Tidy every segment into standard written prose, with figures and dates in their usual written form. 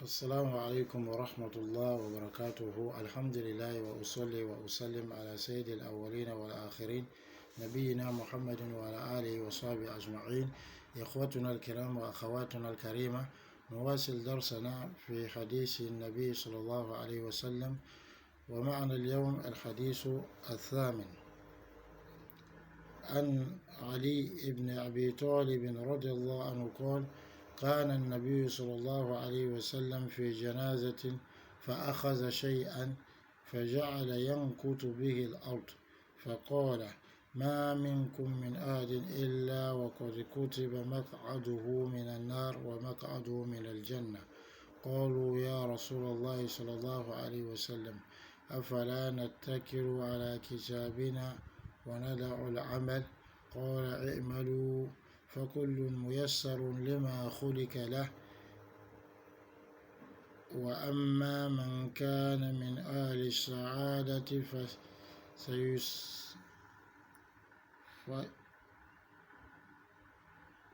السلام عليكم ورحمة الله وبركاته. الحمد لله وأصلي وأسلم على سيد الأولين والآخرين نبينا محمد وعلى آله وصحبه أجمعين. إخوتنا الكرام وأخواتنا الكريمة، نواصل درسنا في حديث النبي صلى الله عليه وسلم، ومعنا اليوم الحديث الثامن عن علي بن أبي طالب رضي الله عنه قال: كان النبي صلى الله عليه وسلم في جنازة فأخذ شيئا فجعل ينكت به الأرض، فقال: ما منكم من أحد إلا وقد كتب مقعده من النار ومقعده من الجنة. قالوا: يا رسول الله صلى الله عليه وسلم، أفلا نتكل على كتابنا وندع العمل؟ قال: اعملوا فكل ميسر لما خلق له، وأما من كان من أهل السعادة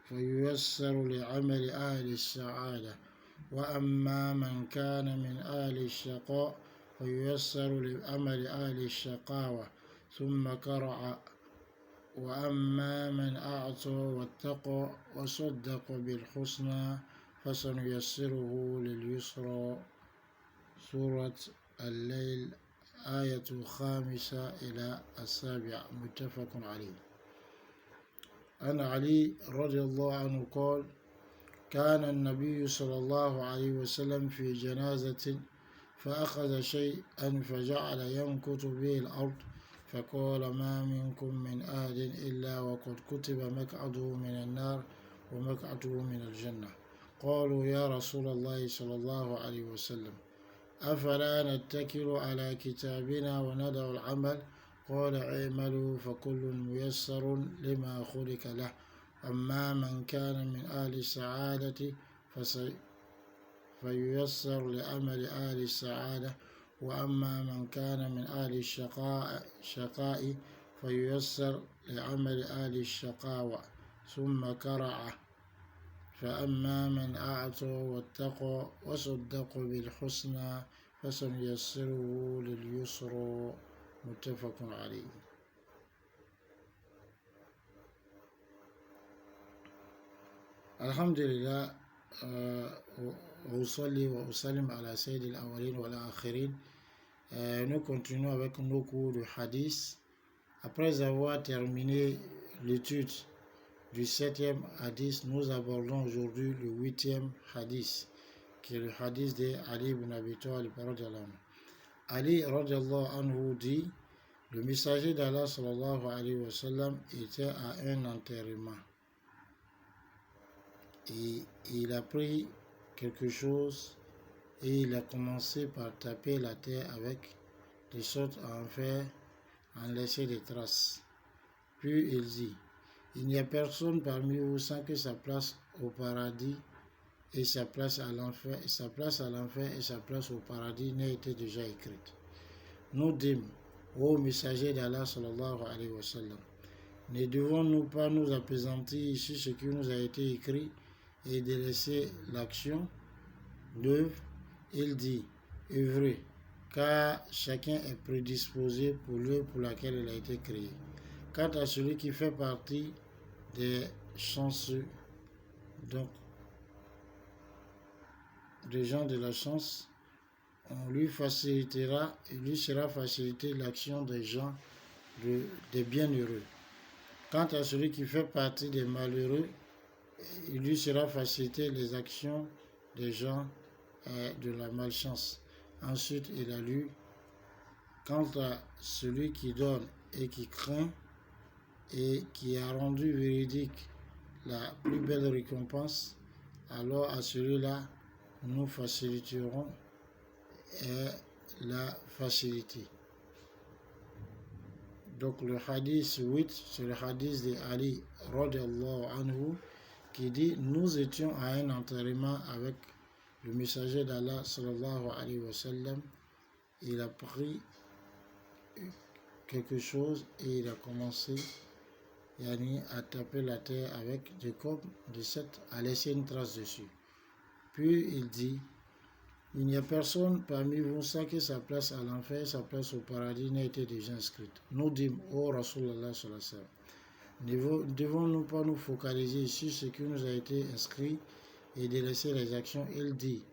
فييسر لعمل أهل السعادة، وأما من كان من أهل الشقاء فييسر لعمل أهل الشقاوة. ثم قرأ: وأما من أعطى واتقى وصدق بالحسنى فسنيسره لليسرى. سورة الليل، آية 5 إلى 7، متفق عليه. عن علي رضي الله عنه قال: كان النبي صلى الله عليه وسلم في جنازة فأخذ شيئا فجعل ينكت به الأرض، فقال: ما منكم من أحد إلا وقد كتب مقعده من النار ومقعده من الجنة. قالوا: يا رسول الله صلى الله عليه وسلم، أفلا نتكل على كتابنا وندع العمل؟ قال: اعملوا فكل ميسر لما خلق له، أما من كان من أهل السعادة فييسر لعمل أهل السعادة، وأما من كان من أهل الشقاء فييسر لعمل أهل الشقاوة. ثم قرأ: فأما من أعطى واتقى وصدق بالحسنى فسنيسره لليسرى، متفق عليه. الحمد لله، وأصلي وأسلم على سيد الأولين والآخرين. Nous continuons avec nos cours de hadith. Après avoir terminé l'étude du 7e hadith, nous abordons aujourd'hui le 8e hadith, qui est le hadith de Ali ibn Abi Talib. Ali radiallahu anhu dit: le messager d'Allah sallallahu alayhi wa sallam était à un enterrement et il a pris quelque chose et il a commencé par taper la terre avec, de sorte à en laisser des traces. Puis il dit: il n'y a personne parmi vous sans que sa place au paradis et sa place à l'enfer, et sa place au paradis n'ait été déjà écrite. Nous dîmes: ô messager d'Allah sallallahu alayhi wa sallam, ne devons-nous pas nous appesantir sur ce qui nous a été écrit et délaisser l'action d'œuvre? Il dit: œuvrez, car chacun est prédisposé pour l'œuvre pour laquelle il a été créé. Quant à celui qui fait partie des chanceux, donc des gens de la chance, on lui facilitera, il lui sera facilité l'action des gens des bienheureux. Quant à celui qui fait partie des malheureux, il lui sera facilité les actions des gens de la malchance. Ensuite, il a lu: quant à celui qui donne et qui craint et qui a rendu véridique la plus belle récompense, alors à celui-là, nous faciliterons la facilité. Donc le hadith 8, c'est le hadith de Ali radiallahu anhu qui dit: nous étions à un enterrement avec le messager d'Allah sallallahu alayhi wa sallam. Il a pris quelque chose et il a commencé à taper la terre avec des cordes de 7, à laisser une trace dessus. Puis il dit: Il n'y a personne parmi vous sans que sa place à l'enfer, sa place au paradis n'ait été déjà inscrite. Nous dîmes, ô Rasulallah sallallahu alayhi wa sallam, devons-nous pas nous focaliser sur ce qui nous a été inscrit et délaisser les actions? Il dit,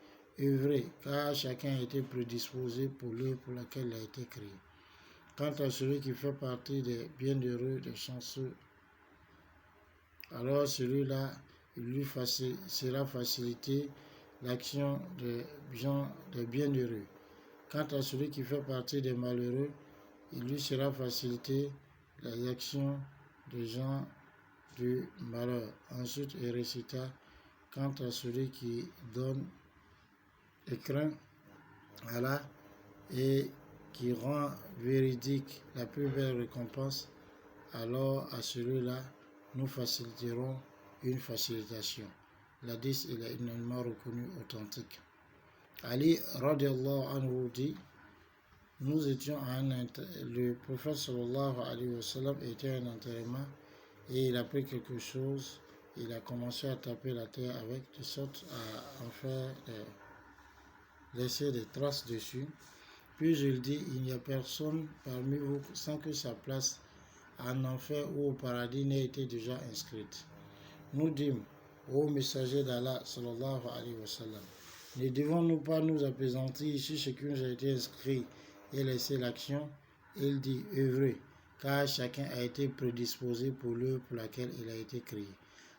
œuvrez, car chacun a été prédisposé pour l'œuvre pour laquelle il a été créé. Quant à celui qui fait partie des bienheureux, des chanceux, alors celui-là, il lui sera facilité l'action des bienheureux. Quant à celui qui fait partie des malheureux, il lui sera facilité les actions des gens du malheur. Ensuite, il récita, quant à celui qui donne et craint Allah et qui rend véridique la plus belle récompense, alors à celui-là, nous faciliterons une facilitation. L'hadith il est unanimement reconnu authentique. Ali radiallahu anhu dit, nous étions le prophète sallallahu alayhi wa sallam était un enterrement et il a pris quelque chose, il a commencé à taper la terre avec de sorte à en faire laisser des traces dessus. Puis il dit, il n'y a personne parmi vous sans que sa place en enfer ou au paradis n'ait été déjà inscrite. Nous dîmes, ô messager d'Allah, sallallahu alayhi wa sallam, ne devons-nous pas nous apaisantir sur ce qui nous a été inscrit et laisser l'action? Il dit, œuvrez, car chacun a été prédisposé pour l'œuvre pour laquelle il a été créé.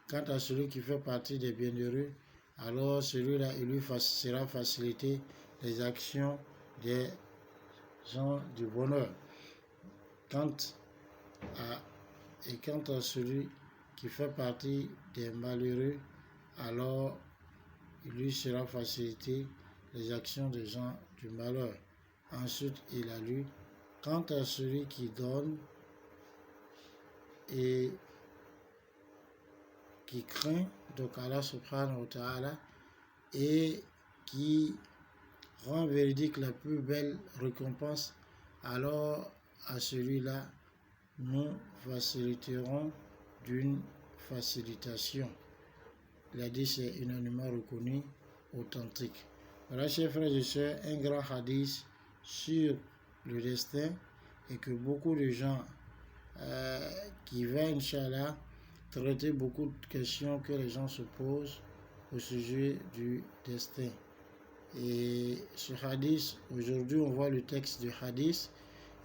Quant à celui qui fait partie des bienheureux, alors celui-là, il lui sera facilité les actions des gens du bonheur. Quant à celui qui fait partie des malheureux, alors il lui sera facilité les actions des gens du malheur. Ensuite, il a lu, quant à celui qui donne et qui craint donc Allah subhanahu wa ta'ala et qui rend véridique la plus belle récompense, alors à celui-là, nous faciliterons d'une facilitation. L'hadith est unanimement reconnu authentique. Voilà, chers frères et sœurs, un grand hadith sur le destin et que beaucoup de gens qui vont, Inch'Allah, traiter beaucoup de questions que les gens se posent au sujet du destin. Et ce hadith, aujourd'hui, on voit le texte du hadith.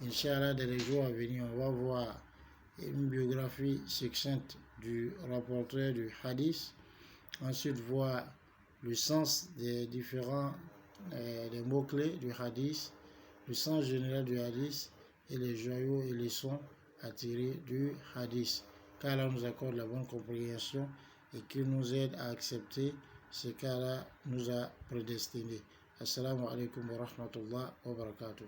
Inch'Allah, dans les jours à venir, on va voir une biographie succincte du rapporteur du hadith. Ensuite, voir le sens des différents des mots-clés du hadith, le sens général du hadith et les joyaux et les sons à tirer du hadith. Qu'Allah nous accorde la bonne compréhension et qu'il nous aide à accepter ce qu'Allah nous a prédestiné. Assalamu alaikum wa rahmatullah wa barakatuh.